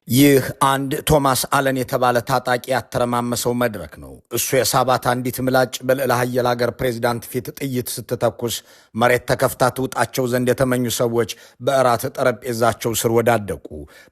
ይህ አንድ ቶማስ አለን የተባለ ታጣቂ ያተረማመሰው መድረክ ነው። እሱ የሳባት አንዲት ምላጭ በልዕለ ኃያል ሀገር ፕሬዝዳንት ፊት ጥይት ስትተኩስ መሬት ተከፍታ ትውጣቸው ዘንድ የተመኙ ሰዎች በእራት ጠረጴዛቸው ስር ወዳደቁ።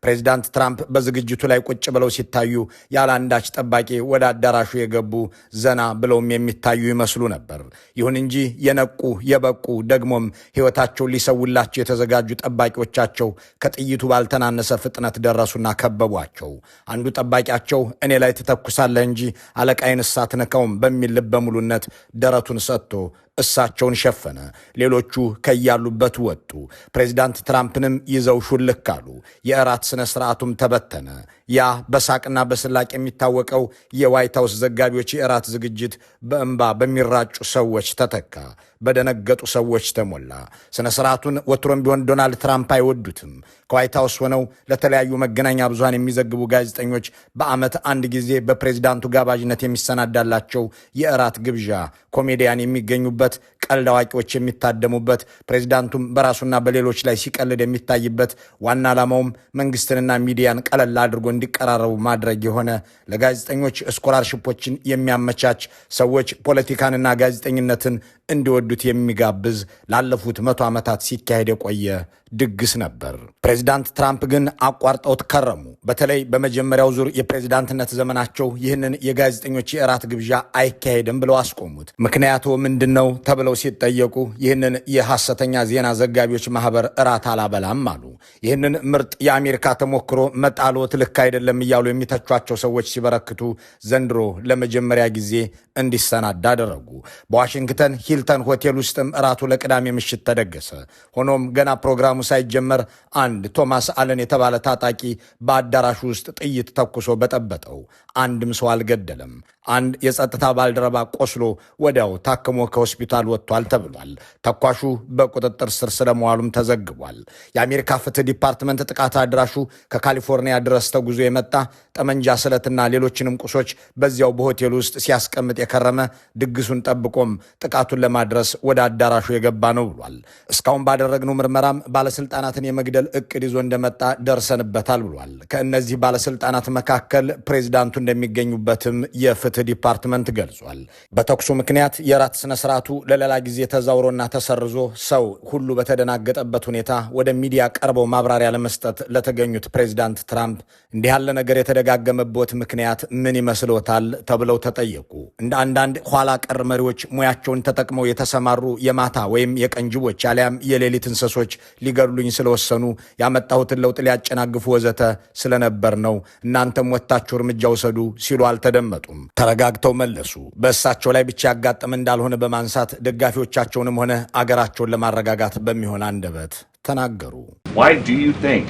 ፕሬዝዳንት ትራምፕ በዝግጅቱ ላይ ቁጭ ብለው ሲታዩ ያለ አንዳች ጠባቂ ወደ አዳራሹ የገቡ ዘና ብለውም የሚታዩ ይመስሉ ነበር። ይሁን እንጂ የነቁ የበቁ ደግሞም ሕይወታቸውን ሊሰውላቸው የተዘጋጁ ጠባቂዎቻቸው ከጥይቱ ባልተናነሰ ፍጥነት ደረሱና ከበቧቸው። አንዱ ጠባቂያቸው እኔ ላይ ትተኩሳለህ እንጂ አለቃዬን አትነካውም በሚል ልበ ሙሉነት ደረቱን ሰጥቶ እሳቸውን ሸፈነ። ሌሎቹ ከያሉበት ወጡ። ፕሬዝዳንት ትራምፕንም ይዘው ሹልክ አሉ። የእራት ስነ ስርዓቱም ተበተነ። ያ በሳቅና በስላቅ የሚታወቀው የዋይት ሃውስ ዘጋቢዎች የእራት ዝግጅት በእንባ በሚራጩ ሰዎች ተተካ። በደነገጡ ሰዎች ተሞላ። ስነ ስርዓቱን ወትሮም ቢሆን ዶናልድ ትራምፕ አይወዱትም። ከዋይት ሃውስ ሆነው ለተለያዩ መገናኛ ብዙሃን የሚዘግቡ ጋዜጠኞች በዓመት አንድ ጊዜ በፕሬዝዳንቱ ጋባዥነት የሚሰናዳላቸው የእራት ግብዣ ኮሜዲያን የሚገኙበት፣ ቀልድ አዋቂዎች የሚታደሙበት፣ ፕሬዝዳንቱም በራሱና በሌሎች ላይ ሲቀልድ የሚታይበት፣ ዋና ዓላማውም መንግስትንና ሚዲያን ቀለል አድርጎ እንዲቀራረቡ ማድረግ የሆነ ለጋዜጠኞች ስኮላርሺፖችን የሚያመቻች ሰዎች ፖለቲካንና ጋዜጠኝነትን እንዲወዱት የሚጋብዝ ላለፉት 100 ዓመታት ሲካሄድ የቆየ ድግስ ነበር። ፕሬዝዳንት ትራምፕ ግን አቋርጠውት ከረሙ። በተለይ በመጀመሪያው ዙር የፕሬዝዳንትነት ዘመናቸው ይህንን የጋዜጠኞች የእራት ግብዣ አይካሄድም ብለው አስቆሙት። ምክንያቱ ምንድነው ተብለው ሲጠየቁ ይህንን የሐሰተኛ ዜና ዘጋቢዎች ማህበር እራት አላበላም አሉ። ይህንን ምርጥ የአሜሪካ ተሞክሮ መጣሎት ልክ አይደለም እያሉ የሚተቿቸው ሰዎች ሲበረክቱ ዘንድሮ ለመጀመሪያ ጊዜ እንዲሰናዳ አደረጉ። በዋሽንግተን ሂልተን ሆቴል ውስጥም እራቱ ለቅዳሜ ምሽት ተደገሰ። ሆኖም ገና ፕሮግራሙ ሳይጀመር አንድ ቶማስ አለን የተባለ ታጣቂ በአዳራሹ ውስጥ ጥይት ተኩሶ በጠበጠው። አንድም ሰው አልገደለም። አንድ የጸጥታ ባልደረባ ቆስሎ ወዲያው ታክሞ ከሆስፒታል ወጥቷል ተብሏል። ተኳሹ በቁጥጥር ስር ስለመዋሉም ተዘግቧል። የአሜሪካ ፍትህ ዲፓርትመንት ጥቃት አድራሹ ከካሊፎርኒያ ድረስ ተጉዞ የመጣ ጠመንጃ፣ ስለትና ሌሎችንም ቁሶች በዚያው በሆቴል ውስጥ ሲያስቀምጥ የከረመ ድግሱን ጠብቆም ጥቃቱን ለማድረስ ወደ አዳራሹ የገባ ነው ብሏል። እስካሁን ባደረግነው ምርመራም ባለስልጣናትን የመግደል እቅድ ይዞ እንደመጣ ደርሰንበታል ብሏል። ከእነዚህ ባለስልጣናት መካከል ፕሬዝዳንቱ እንደሚገኙበትም የፍትህ ዲፓርትመንት ገልጿል። በተኩሱ ምክንያት የራት ስነ ስርዓቱ ለሌላ ጊዜ ተዛውሮና ተሰርዞ ሰው ሁሉ በተደናገጠበት ሁኔታ ወደ ሚዲያ ቀርበው ማብራሪያ ለመስጠት ለተገኙት ፕሬዝዳንት ትራምፕ እንዲህ ያለ ነገር የተደጋገመበት ምክንያት ምን ይመስሎታል ተብለው ተጠየቁ። እንደ አንዳንድ ኋላ ቀር መሪዎች ሙያቸውን ተጠቅመው የተሰማሩ የማታ ወይም የቀን ጅቦች አሊያም የሌሊት እንስሶች ሊገድሉኝ ስለወሰኑ ያመጣሁትን ለውጥ ሊያጨናግፉ ወዘተ ስለነበር ነው፣ እናንተም ወጥታችሁ እርምጃ ውሰዱ ሲሉ አልተደመጡም። ተረጋግተው መለሱ። በእሳቸው ላይ ብቻ ያጋጠመ እንዳልሆነ በማንሳት ደጋፊዎቻቸውንም ሆነ አገራቸውን ለማረጋጋት በሚሆን አንደበት ተናገሩ። Why do you think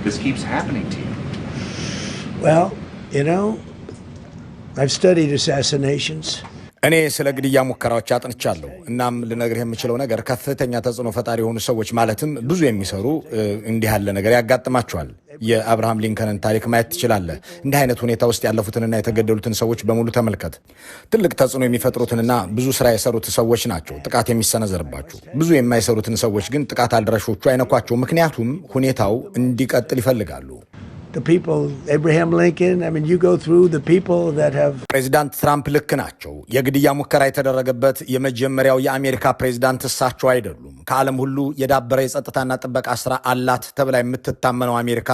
this keeps happening to you? Well, I've studied assassinations. እኔ ስለ ግድያ ሙከራዎች አጥንቻለሁ። እናም ልነግርህ የምችለው ነገር ከፍተኛ ተጽዕኖ ፈጣሪ የሆኑ ሰዎች ማለትም ብዙ የሚሰሩ እንዲህ ያለ ነገር ያጋጥማቸዋል። የአብርሃም ሊንከንን ታሪክ ማየት ትችላለህ። እንዲህ አይነት ሁኔታ ውስጥ ያለፉትንና የተገደሉትን ሰዎች በሙሉ ተመልከት። ትልቅ ተጽዕኖ የሚፈጥሩትንና ብዙ ስራ የሰሩት ሰዎች ናቸው ጥቃት የሚሰነዘርባቸው። ብዙ የማይሰሩትን ሰዎች ግን ጥቃት አድራሾቹ አይነኳቸው። ምክንያቱም ሁኔታው እንዲቀጥል ይፈልጋሉ። The people, Abraham Lincoln, you go through the people that have... ፕሬዝዳንት ትራምፕ ልክ ናቸው። የግድያ ሙከራ የተደረገበት የመጀመሪያው የአሜሪካ ፕሬዝዳንት እሳቸው አይደሉም። ከዓለም ሁሉ የዳበረ የጸጥታና ጥበቃ ስራ አላት ተብላ የምትታመነው አሜሪካ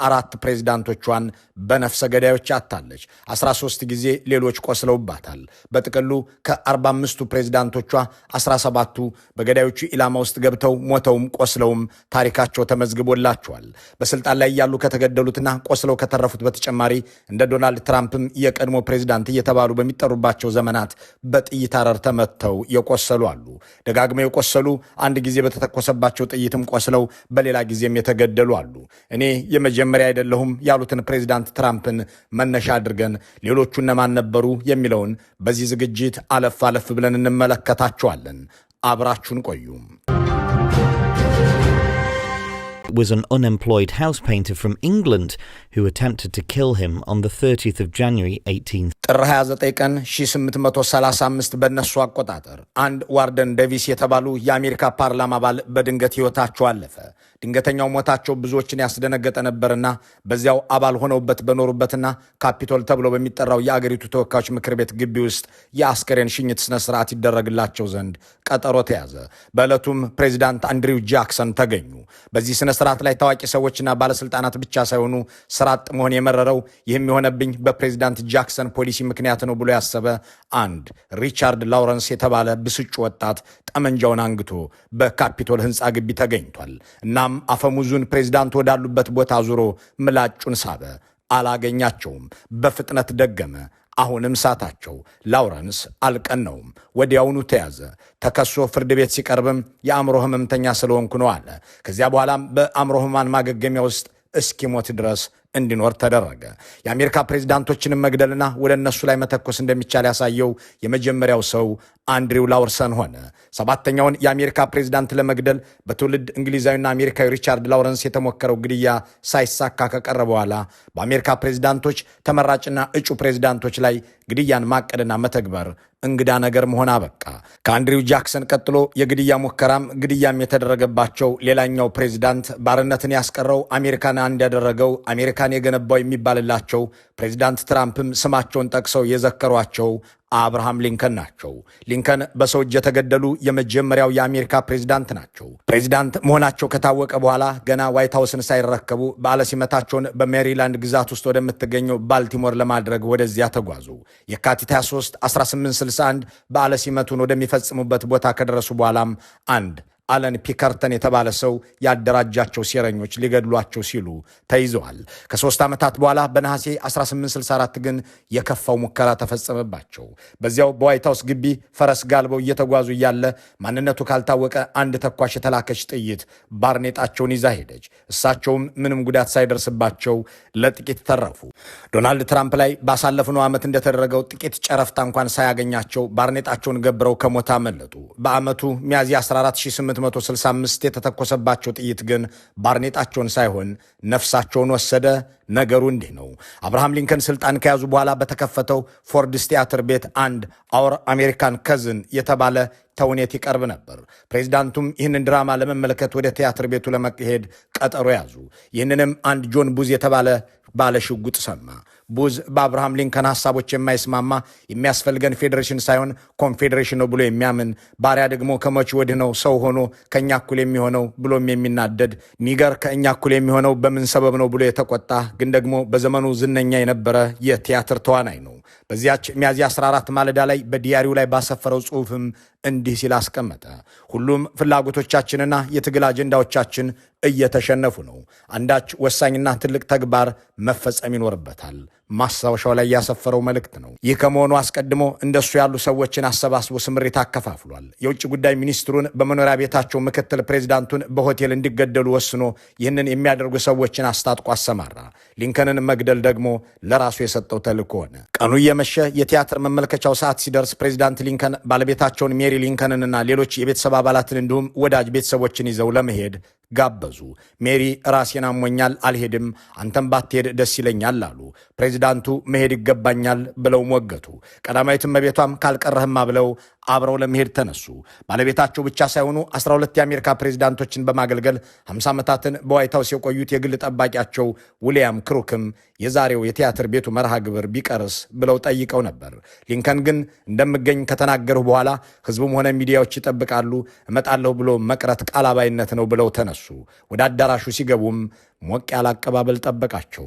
4 ፕሬዝዳንቶቿን በነፍሰ ገዳዮች አታለች። 13 ጊዜ ሌሎች ቆስለውባታል። በጥቅሉ ከ45ቱ ፕሬዝዳንቶቿ 17ቱ በገዳዮቹ ኢላማ ውስጥ ገብተው ሞተውም ቆስለውም ታሪካቸው ተመዝግቦላቸዋል። በስልጣን ላይ ያሉ ከተገደሉት ቆስለው ከተረፉት በተጨማሪ እንደ ዶናልድ ትራምፕም የቀድሞ ፕሬዝዳንት እየተባሉ በሚጠሩባቸው ዘመናት በጥይት አረር ተመተው የቆሰሉ አሉ። ደጋግመው የቆሰሉ፣ አንድ ጊዜ በተተኮሰባቸው ጥይትም ቆስለው በሌላ ጊዜም የተገደሉ አሉ። እኔ የመጀመሪያ አይደለሁም ያሉትን ፕሬዝዳንት ትራምፕን መነሻ አድርገን ሌሎቹ እነማን ነበሩ የሚለውን በዚህ ዝግጅት አለፍ አለፍ ብለን እንመለከታቸዋለን። አብራችሁን ቆዩ። Was an unemployed house painter from England who attempted to kill him on the 30th of January 18th. ጥር 29 ቀን 1835 በነሱ አቆጣጠር አንድ ዋርደን ዴቪስ የተባሉ የአሜሪካ ፓርላማ አባል በድንገት ሕይወታቸው አለፈ። ድንገተኛው ሞታቸው ብዙዎችን ያስደነገጠ ነበርና በዚያው አባል ሆነውበት በኖሩበትና ካፒቶል ተብሎ በሚጠራው የአገሪቱ ተወካዮች ምክር ቤት ግቢ ውስጥ የአስከሬን ሽኝት ስነ ስርዓት ይደረግላቸው ዘንድ ቀጠሮ ተያዘ። በዕለቱም ፕሬዚዳንት አንድሪው ጃክሰን ተገኙ። በዚህ ስነ ስርዓት ላይ ታዋቂ ሰዎችና ባለስልጣናት ብቻ ሳይሆኑ ስራ አጥ መሆን የመረረው ይህም የሆነብኝ በፕሬዚዳንት ጃክሰን ፖሊሲ ምክንያት ነው ብሎ ያሰበ አንድ ሪቻርድ ላውረንስ የተባለ ብስጩ ወጣት ጠመንጃውን አንግቶ በካፒቶል ህንፃ ግቢ ተገኝቷል። እናም አፈሙዙን ፕሬዚዳንቱ ወዳሉበት ቦታ ዙሮ ምላጩን ሳበ። አላገኛቸውም። በፍጥነት ደገመ። አሁንም ሳታቸው። ላውረንስ አልቀነውም። ወዲያውኑ ተያዘ። ተከሶ ፍርድ ቤት ሲቀርብም የአእምሮ ህመምተኛ ስለሆንኩ ነው አለ። ከዚያ በኋላም በአእምሮ ህሙማን ማገገሚያ ውስጥ እስኪሞት ድረስ እንዲኖር ተደረገ። የአሜሪካ ፕሬዝዳንቶችንም መግደልና ወደ እነሱ ላይ መተኮስ እንደሚቻል ያሳየው የመጀመሪያው ሰው አንድሪው ላውረንስ ሆነ። ሰባተኛውን የአሜሪካ ፕሬዝዳንት ለመግደል በትውልድ እንግሊዛዊና አሜሪካዊ ሪቻርድ ላውረንስ የተሞከረው ግድያ ሳይሳካ ከቀረ በኋላ በአሜሪካ ፕሬዝዳንቶች ተመራጭና እጩ ፕሬዝዳንቶች ላይ ግድያን ማቀድና መተግበር እንግዳ ነገር መሆን አበቃ። ከአንድሪው ጃክሰን ቀጥሎ የግድያ ሙከራም ግድያም የተደረገባቸው ሌላኛው ፕሬዝዳንት ባርነትን ያስቀረው አሜሪካን አንድ ያደረገው አሜሪካን የገነባው የሚባልላቸው ፕሬዝዳንት ትራምፕም ስማቸውን ጠቅሰው የዘከሯቸው አብርሃም ሊንከን ናቸው። ሊንከን በሰው እጅ የተገደሉ የመጀመሪያው የአሜሪካ ፕሬዝዳንት ናቸው። ፕሬዝዳንት መሆናቸው ከታወቀ በኋላ ገና ዋይት ሃውስን ሳይረከቡ በዓለ ሲመታቸውን በሜሪላንድ ግዛት ውስጥ ወደምትገኘው ባልቲሞር ለማድረግ ወደዚያ ተጓዙ። የካቲት 23 1861 በዓለ ሲመቱን ወደሚፈጽሙበት ቦታ ከደረሱ በኋላም አንድ አለን ፒከርተን የተባለ ሰው ያደራጃቸው ሴረኞች ሊገድሏቸው ሲሉ ተይዘዋል። ከ3 ዓመታት በኋላ በነሐሴ 1864 ግን የከፋው ሙከራ ተፈጸመባቸው። በዚያው በዋይት ሃውስ ግቢ ፈረስ ጋልበው እየተጓዙ እያለ ማንነቱ ካልታወቀ አንድ ተኳሽ የተላከች ጥይት ባርኔጣቸውን ይዛ ሄደች። እሳቸውም ምንም ጉዳት ሳይደርስባቸው ለጥቂት ተረፉ። ዶናልድ ትራምፕ ላይ ባሳለፍነው ዓመት እንደተደረገው ጥቂት ጨረፍታ እንኳን ሳያገኛቸው ባርኔጣቸውን ገብረው ከሞት አመለጡ። በዓመቱ ሚያዝያ 1865 የተተኮሰባቸው ጥይት ግን ባርኔጣቸውን ሳይሆን ነፍሳቸውን ወሰደ። ነገሩ እንዲህ ነው። አብርሃም ሊንከን ስልጣን ከያዙ በኋላ በተከፈተው ፎርድስ ቲያትር ቤት አንድ አወር አሜሪካን ከዝን የተባለ ተውኔት ይቀርብ ነበር። ፕሬዝዳንቱም ይህንን ድራማ ለመመልከት ወደ ቲያትር ቤቱ ለመሄድ ቀጠሮ ያዙ። ይህንንም አንድ ጆን ቡዝ የተባለ ባለ ሽጉጥ ሰማ። ቡዝ በአብርሃም ሊንከን ሐሳቦች የማይስማማ የሚያስፈልገን ፌዴሬሽን ሳይሆን ኮንፌዴሬሽን ነው ብሎ የሚያምን ባሪያ ደግሞ ከመቼ ወዲህ ነው ሰው ሆኖ ከእኛ እኩል የሚሆነው ብሎም የሚናደድ ኒገር ከእኛ እኩል የሚሆነው በምን ሰበብ ነው ብሎ የተቆጣ ግን ደግሞ በዘመኑ ዝነኛ የነበረ የቲያትር ተዋናይ ነው። በዚያች ሚያዝያ 14 ማለዳ ላይ በዲያሪው ላይ ባሰፈረው ጽሑፍም እንዲህ ሲል አስቀመጠ። ሁሉም ፍላጎቶቻችንና የትግል አጀንዳዎቻችን እየተሸነፉ ነው። አንዳች ወሳኝና ትልቅ ተግባር መፈጸም ይኖርበታል። ማስታወሻው ላይ ያሰፈረው መልእክት ነው። ይህ ከመሆኑ አስቀድሞ እንደሱ ያሉ ሰዎችን አሰባስቦ ስምሪት አከፋፍሏል። የውጭ ጉዳይ ሚኒስትሩን በመኖሪያ ቤታቸው፣ ምክትል ፕሬዝዳንቱን በሆቴል እንዲገደሉ ወስኖ ይህንን የሚያደርጉ ሰዎችን አስታጥቆ አሰማራ። ሊንከንን መግደል ደግሞ ለራሱ የሰጠው ተልእኮ ሆነ። ቀኑ እየመሸ የቲያትር መመልከቻው ሰዓት ሲደርስ ፕሬዝዳንት ሊንከን ባለቤታቸውን ሜሪ ሊንከንንና ሌሎች የቤተሰብ አባላትን እንዲሁም ወዳጅ ቤተሰቦችን ይዘው ለመሄድ ጋበዙ። ሜሪ ራሴን አሞኛል፣ አልሄድም፣ አንተም ባትሄድ ደስ ይለኛል አሉ። ፕሬዝዳንቱ መሄድ ይገባኛል ብለው ሞገቱ። ቀዳማዊት እመቤቷም ካልቀረህማ ብለው አብረው ለመሄድ ተነሱ። ባለቤታቸው ብቻ ሳይሆኑ 12 የአሜሪካ ፕሬዝዳንቶችን በማገልገል 50 ዓመታትን በዋይት ሃውስ የቆዩት የግል ጠባቂያቸው ዊልያም ክሩክም የዛሬው የቲያትር ቤቱ መርሃ ግብር ቢቀርስ ብለው ጠይቀው ነበር። ሊንከን ግን እንደምገኝ ከተናገሩ በኋላ ህዝቡም ሆነ ሚዲያዎች ይጠብቃሉ፣ እመጣለሁ ብሎ መቅረት ቃላባይነት ነው ብለው ተነሱ። ወደ አዳራሹ ሲገቡም ሞቅ ያለ አቀባበል ጠበቃቸው።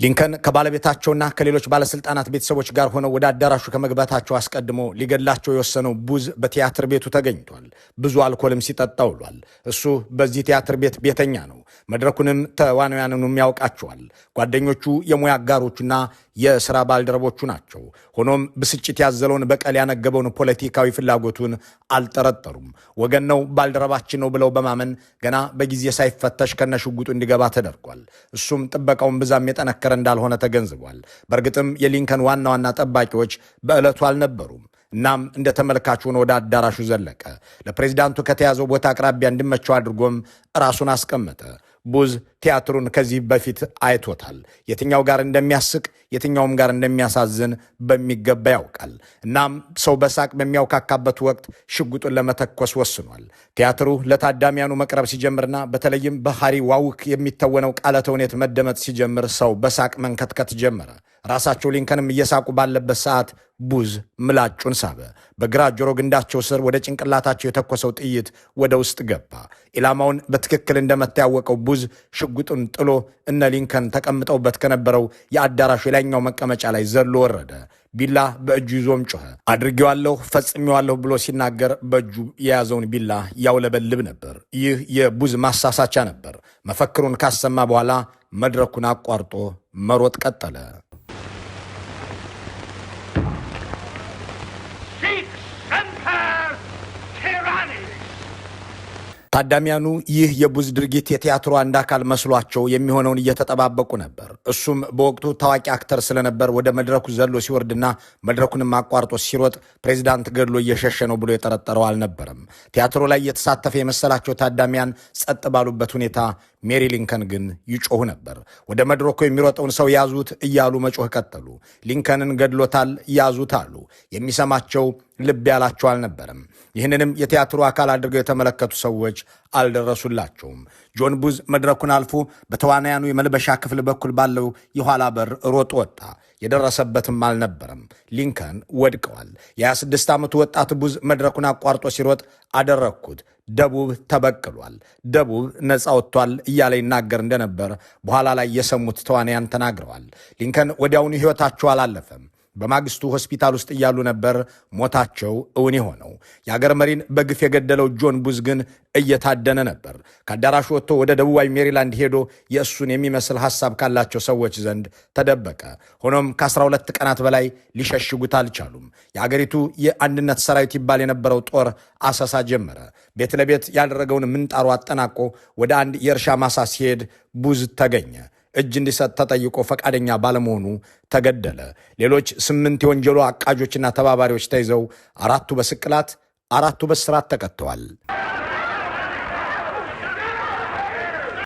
ሊንከን ከባለቤታቸውና ከሌሎች ባለስልጣናት ቤተሰቦች ጋር ሆነው ወደ አዳራሹ ከመግባታቸው አስቀድሞ ሊገድላቸው የወሰነው ቡዝ በቲያትር ቤቱ ተገኝቷል። ብዙ አልኮልም ሲጠጣ ውሏል። እሱ በዚህ ቲያትር ቤት ቤተኛ ነው። መድረኩንም ተዋናያኑንም ያውቃቸዋል። ጓደኞቹ የሙያ አጋሮቹና የሥራ ባልደረቦቹ ናቸው። ሆኖም ብስጭት ያዘለውን በቀል ያነገበውን ፖለቲካዊ ፍላጎቱን አልጠረጠሩም። ወገን ነው፣ ባልደረባችን ነው ብለው በማመን ገና በጊዜ ሳይፈተሽ ከነሽጉጡ እንዲገባ ተደርጓል። እሱም ጥበቃውን ብዛም የጠነከረ እንዳልሆነ ተገንዝቧል። በእርግጥም የሊንከን ዋና ዋና ጠባቂዎች በዕለቱ አልነበሩም። እናም እንደ ተመልካቹ ሆኖ ወደ አዳራሹ ዘለቀ። ለፕሬዝዳንቱ ከተያዘው ቦታ አቅራቢያ እንዲመቸው አድርጎም ራሱን አስቀመጠ። ቡዝ ቲያትሩን ከዚህ በፊት አይቶታል። የትኛው ጋር እንደሚያስቅ የትኛውም ጋር እንደሚያሳዝን በሚገባ ያውቃል። እናም ሰው በሳቅ በሚያውካካበት ወቅት ሽጉጡን ለመተኮስ ወስኗል። ቲያትሩ ለታዳሚያኑ መቅረብ ሲጀምርና በተለይም በሃሪ ዋውክ የሚተወነው ቃለ ተውኔት መደመጥ ሲጀምር ሰው በሳቅ መንከትከት ጀመረ። ራሳቸው ሊንከንም እየሳቁ ባለበት ሰዓት ቡዝ ምላጩን ሳበ። በግራ ጆሮ ግንዳቸው ስር ወደ ጭንቅላታቸው የተኮሰው ጥይት ወደ ውስጥ ገባ። ኢላማውን በትክክል እንደመታ ያወቀው ቡዝ ሽጉጡን ጥሎ እነ ሊንከን ተቀምጠውበት ከነበረው የአዳራሹ የላይኛው መቀመጫ ላይ ዘሎ ወረደ። ቢላ በእጁ ይዞም ጮኸ። አድርጌዋለሁ፣ ፈጽሜዋለሁ ብሎ ሲናገር በእጁ የያዘውን ቢላ ያውለበልብ ነበር። ይህ የቡዝ ማሳሳቻ ነበር። መፈክሩን ካሰማ በኋላ መድረኩን አቋርጦ መሮጥ ቀጠለ። ታዳሚያኑ ይህ የቡዝ ድርጊት የቲያትሩ አንድ አካል መስሏቸው የሚሆነውን እየተጠባበቁ ነበር። እሱም በወቅቱ ታዋቂ አክተር ስለነበር ወደ መድረኩ ዘሎ ሲወርድና መድረኩንም አቋርጦ ሲሮጥ ፕሬዚዳንት ገድሎ እየሸሸ ነው ብሎ የጠረጠረው አልነበረም። ቲያትሩ ላይ የተሳተፈ የመሰላቸው ታዳሚያን ጸጥ ባሉበት ሁኔታ ሜሪ ሊንከን ግን ይጮሁ ነበር። ወደ መድረኩ የሚሮጠውን ሰው ያዙት እያሉ መጮህ ቀጠሉ። ሊንከንን ገድሎታል፣ ያዙት አሉ። የሚሰማቸው ልብ ያላቸው አልነበረም። ይህንንም የቲያትሩ አካል አድርገው የተመለከቱ ሰዎች አልደረሱላቸውም። ጆን ቡዝ መድረኩን አልፎ በተዋናያኑ የመልበሻ ክፍል በኩል ባለው የኋላ በር ሮጦ ወጣ። የደረሰበትም አልነበረም። ሊንከን ወድቀዋል። የ26 ዓመቱ ወጣት ቡዝ መድረኩን አቋርጦ ሲሮጥ አደረግኩት፣ ደቡብ ተበቅሏል፣ ደቡብ ነፃ ወጥቷል እያለ ይናገር እንደነበር በኋላ ላይ የሰሙት ተዋናያን ተናግረዋል። ሊንከን ወዲያውኑ ሕይወታቸው አላለፈም። በማግስቱ ሆስፒታል ውስጥ እያሉ ነበር ሞታቸው እውን የሆነው። የአገር መሪን በግፍ የገደለው ጆን ቡዝ ግን እየታደነ ነበር። ከአዳራሹ ወጥቶ ወደ ደቡባዊ ሜሪላንድ ሄዶ የእሱን የሚመስል ሐሳብ ካላቸው ሰዎች ዘንድ ተደበቀ። ሆኖም ከ12 ቀናት በላይ ሊሸሽጉት አልቻሉም። የአገሪቱ የአንድነት ሰራዊት ይባል የነበረው ጦር አሰሳ ጀመረ። ቤት ለቤት ያደረገውን ምንጣሩ አጠናቆ ወደ አንድ የእርሻ ማሳ ሲሄድ ቡዝ ተገኘ። እጅ እንዲሰጥ ተጠይቆ ፈቃደኛ ባለመሆኑ ተገደለ። ሌሎች 8 የወንጀሉ አቃጆችና ተባባሪዎች ተይዘው 4ቱ በስቅላት 4ቱ በስራት ተቀጥተዋል።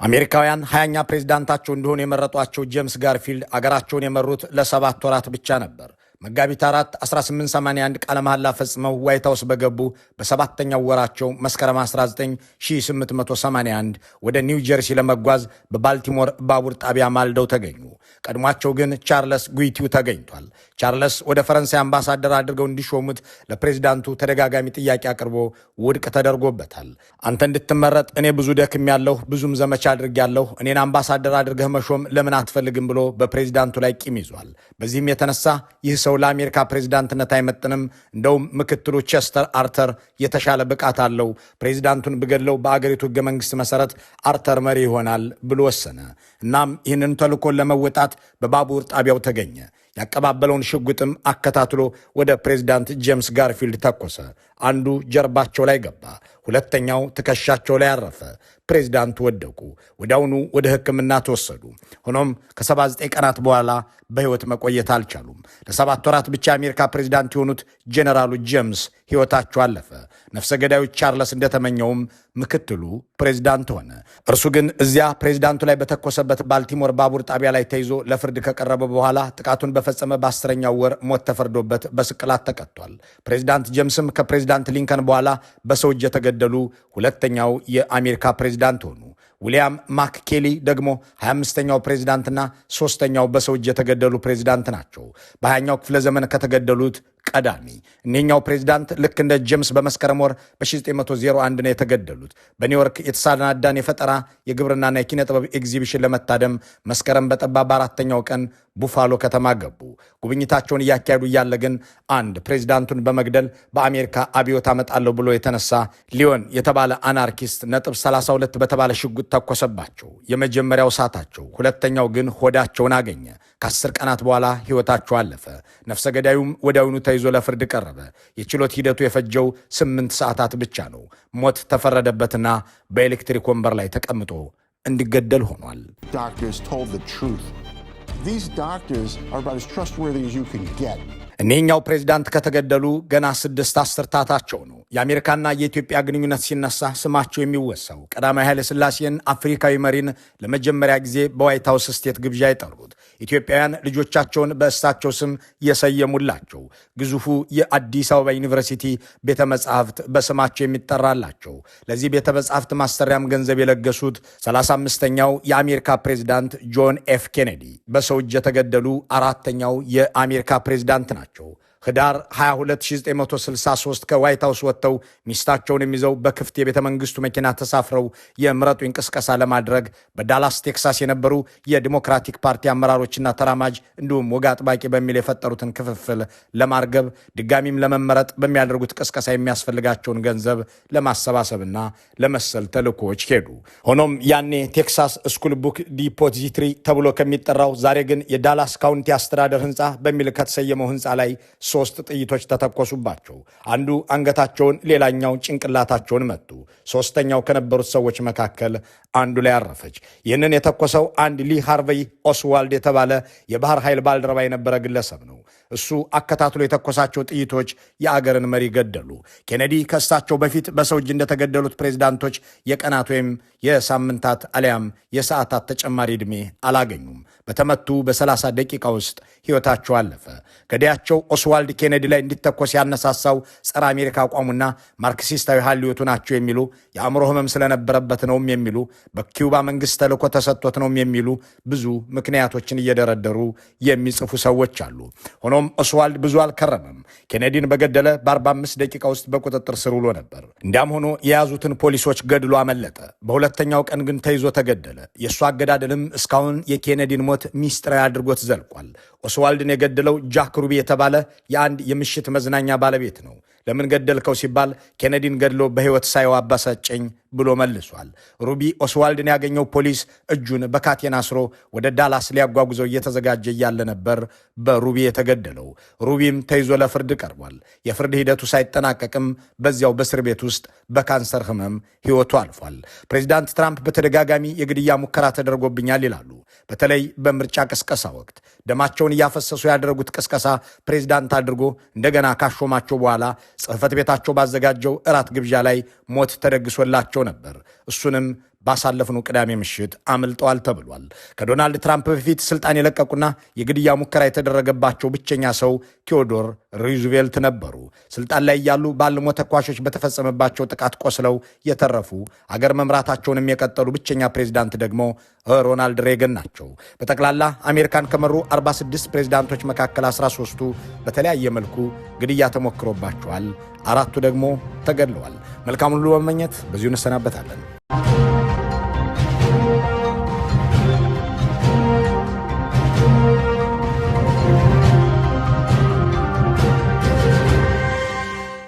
አሜሪካውያን 20ኛ ፕሬዝዳንታቸው እንደሆኑ የመረጧቸው ጄምስ ጋርፊልድ አገራቸውን የመሩት ለ7 ወራት ብቻ ነበር። መጋቢት 4 1881 ቃለ መሐላ ፈጽመው ዋይት ሃውስ በገቡ በሰባተኛው ወራቸው መስከረም 19 1881 ወደ ኒው ጀርሲ ለመጓዝ በባልቲሞር ባቡር ጣቢያ ማልደው ተገኙ። ቀድሟቸው ግን ቻርለስ ጉይቲው ተገኝቷል። ቻርለስ ወደ ፈረንሳይ አምባሳደር አድርገው እንዲሾሙት ለፕሬዝዳንቱ ተደጋጋሚ ጥያቄ አቅርቦ ውድቅ ተደርጎበታል። አንተ እንድትመረጥ እኔ ብዙ ደክሜያለሁ፣ ብዙም ዘመቻ አድርጌያለሁ፣ እኔን አምባሳደር አድርገህ መሾም ለምን አትፈልግም ብሎ በፕሬዝዳንቱ ላይ ቂም ይዟል። በዚህም የተነሳ ይህ ሰው ለአሜሪካ ፕሬዝዳንትነት አይመጥንም፣ እንደውም ምክትሉ ቸስተር አርተር የተሻለ ብቃት አለው፣ ፕሬዝዳንቱን ብገድለው በአገሪቱ ሕገ መንግሥት መሠረት አርተር መሪ ይሆናል ብሎ ወሰነ። እናም ይህንን ተልኮን ለመወጣት በባቡር ጣቢያው ተገኘ። ያቀባበለውን ሽጉጥም አከታትሎ ወደ ፕሬዝዳንት ጄምስ ጋርፊልድ ተኮሰ። አንዱ ጀርባቸው ላይ ገባ፣ ሁለተኛው ትከሻቸው ላይ አረፈ። ፕሬዝዳንቱ ወደቁ። ወዲያውኑ ወደ ሕክምና ተወሰዱ። ሆኖም ከ79 ቀናት በኋላ በሕይወት መቆየት አልቻሉም። ለ7 ወራት ብቻ የአሜሪካ ፕሬዝዳንት የሆኑት ጄኔራሉ ጄምስ ሕይወታቸው አለፈ። ነፍሰ ገዳዩ ቻርለስ እንደተመኘውም ምክትሉ ፕሬዝዳንት ሆነ። እርሱ ግን እዚያ ፕሬዝዳንቱ ላይ በተኮሰበት ባልቲሞር ባቡር ጣቢያ ላይ ተይዞ ለፍርድ ከቀረበ በኋላ ጥቃቱን በፈጸመ በ10ኛው ወር ሞት ተፈርዶበት በስቅላት ተቀጥቷል። ፕሬዝዳንት ጄምስም ከፕሬዝዳንት ሊንከን በኋላ በሰው እጅ የተገደሉ ሁለተኛው የአሜሪካ ፕሬዝዳንት ሆኑ። ዊልያም ማክኬሊ ደግሞ 25ኛው ፕሬዝዳንትና 3ኛው በሰው እጅ የተገደሉ ፕሬዝዳንት ናቸው። በ20ኛው ክፍለ ዘመን ከተገደሉት ቀዳሚ። እኒህኛው ፕሬዝዳንት ልክ እንደ ጄምስ በመስከረም ወር በ1901 ነው የተገደሉት። በኒውዮርክ የተሰናዳን የፈጠራ የግብርናና የኪነ ጥበብ ኤግዚቢሽን ለመታደም መስከረም በጠባ በ4ኛው ቀን ቡፋሎ ከተማ ገቡ። ጉብኝታቸውን እያካሄዱ እያለ ግን አንድ ፕሬዝዳንቱን በመግደል በአሜሪካ አብዮት አመጣለሁ ብሎ የተነሳ ሊዮን የተባለ አናርኪስት ነጥብ 32 በተባለ ሽጉጥ ተኮሰባቸው። የመጀመሪያው ሳታቸው፣ ሁለተኛው ግን ሆዳቸውን አገኘ። ከ10 ቀናት በኋላ ሕይወታቸው አለፈ። ነፍሰ ገዳዩም ወዲያውኑ ተይዞ ለፍርድ ቀረበ። የችሎት ሂደቱ የፈጀው 8 ሰዓታት ብቻ ነው። ሞት ተፈረደበትና በኤሌክትሪክ ወንበር ላይ ተቀምጦ እንዲገደል ሆኗል። Doctors told the truth. These doctors are about as trustworthy as you can get. እነኛው ፕሬዝዳንት ከተገደሉ ገና 6 አስርታታቸው ነው። የአሜሪካና የኢትዮጵያ ግንኙነት ሲነሳ ስማቸው የሚወሳው ቀዳማዊ ኃይለ ሥላሴን አፍሪካዊ መሪን ለመጀመሪያ ጊዜ በዋይት ሃውስ ስቴት ግብዣ የጠሩት ኢትዮጵያውያን ልጆቻቸውን በእሳቸው ስም የሰየሙላቸው ግዙፉ የአዲስ አበባ ዩኒቨርሲቲ ቤተ መጻሕፍት በስማቸው የሚጠራላቸው ለዚህ ቤተ መጻሕፍት ማሰሪያም ገንዘብ የለገሱት 35ኛው የአሜሪካ ፕሬዝዳንት ጆን ኤፍ ኬኔዲ በሰው እጅ የተገደሉ 4ኛው የአሜሪካ ፕሬዝዳንት ናቸው። ህዳር 22 1963 ከዋይት ሃውስ ወጥተው ሚስታቸውን የሚዘው በክፍት የቤተ መንግስቱ መኪና ተሳፍረው የምረጡ እንቅስቃሴ ለማድረግ በዳላስ ቴክሳስ የነበሩ የዲሞክራቲክ ፓርቲ አመራሮችና ተራማጅ እንዲሁም ወግ አጥባቂ በሚል የፈጠሩትን ክፍፍል ለማርገብ ድጋሚም ለመመረጥ በሚያደርጉት ቅስቀሳ የሚያስፈልጋቸውን ገንዘብ ለማሰባሰብና ለመሰል ተልእኮዎች ሄዱ። ሆኖም ያኔ ቴክሳስ ስኩል ቡክ ዲፖዚትሪ ተብሎ ከሚጠራው ዛሬ ግን የዳላስ ካውንቲ አስተዳደር ህንፃ በሚል ከተሰየመው ህንፃ ላይ 3 ጥይቶች ተተኮሱባቸው። አንዱ አንገታቸውን፣ ሌላኛው ጭንቅላታቸውን መቱ። 3ኛው ከነበሩት ሰዎች መካከል አንዱ ላይ አረፈች። ይህንን የተኮሰው አንድ ሊ ሃርቬይ ኦስዋልድ የተባለ የባህር ኃይል ባልደረባ የነበረ ግለሰብ ነው። እሱ አከታትሎ የተኮሳቸው ጥይቶች የአገርን መሪ ገደሉ። ኬኔዲ ከእሳቸው በፊት በሰው እጅ እንደተገደሉት ፕሬዝዳንቶች የቀናት ወይም የሳምንታት አሊያም የሰዓታት ተጨማሪ ዕድሜ አላገኙም። በተመቱ በ30 ደቂቃ ውስጥ ሕይወታቸው አለፈ። ገዳያቸው ኦስዋልድ ኬኔዲ ላይ እንዲተኮስ ያነሳሳው ጸረ አሜሪካ አቋሙና ማርክሲስታዊ ሐልዮቱ ናቸው የሚሉ፣ የአእምሮ ህመም ስለነበረበት ነውም የሚሉ፣ በኪውባ መንግስት ተልእኮ ተሰጥቶት ነውም የሚሉ ብዙ ምክንያቶችን እየደረደሩ የሚጽፉ ሰዎች አሉ። ሆኖም ኦስዋልድ ብዙ አልከረመም። ኬኔዲን በገደለ በ45 ደቂቃ ውስጥ በቁጥጥር ስር ውሎ ነበር። እንዲያም ሆኖ የያዙትን ፖሊሶች ገድሎ አመለጠ። በሁለተኛው ቀን ግን ተይዞ ተገደለ። የእሱ አገዳደልም እስካሁን የኬኔዲን ሞት ሚስጥራዊ አድርጎት ዘልቋል። ኦስዋልድን የገደለው ጃክ ሩቢ የተባለ የአንድ የምሽት መዝናኛ ባለቤት ነው። ለምን ገደልከው ሲባል ኬኔዲን ገድሎ በሕይወት ሳይው አባሳጨኝ ብሎ መልሷል። ሩቢ ኦስዋልድን ያገኘው ፖሊስ እጁን በካቴና አስሮ ወደ ዳላስ ሊያጓጉዘው እየተዘጋጀ እያለ ነበር በሩቢ የተገደለው። ሩቢም ተይዞ ለፍርድ ቀርቧል። የፍርድ ሂደቱ ሳይጠናቀቅም በዚያው በእስር ቤት ውስጥ በካንሰር ህመም ሕይወቱ አልፏል። ፕሬዚዳንት ትራምፕ በተደጋጋሚ የግድያ ሙከራ ተደርጎብኛል ይላሉ። በተለይ በምርጫ ቅስቀሳ ወቅት ደማቸውን እያፈሰሱ ያደረጉት ቅስቀሳ ፕሬዚዳንት አድርጎ እንደገና ካሾማቸው በኋላ ጽሕፈት ቤታቸው ባዘጋጀው እራት ግብዣ ላይ ሞት ተደግሶላቸው ነበር። እሱንም ባሳለፍነው ቅዳሜ ምሽት አምልጠዋል ተብሏል። ከዶናልድ ትራምፕ በፊት ስልጣን የለቀቁና የግድያ ሙከራ የተደረገባቸው ብቸኛ ሰው ቴዎዶር ሩዝቬልት ነበሩ። ስልጣን ላይ ያሉ ባልሞ ተኳሾች በተፈጸመባቸው ጥቃት ቆስለው የተረፉ አገር መምራታቸውንም የቀጠሉ ብቸኛ ፕሬዝዳንት ደግሞ ሮናልድ ሬገን ናቸው። በጠቅላላ አሜሪካን ከመሩ 46 ፕሬዝዳንቶች መካከል 13ቱ በተለያየ መልኩ ግድያ ተሞክሮባቸዋል። 4ቱ ደግሞ ተገድለዋል። መልካም ሁሉ በመመኘት በዚሁ እንሰናበታለን።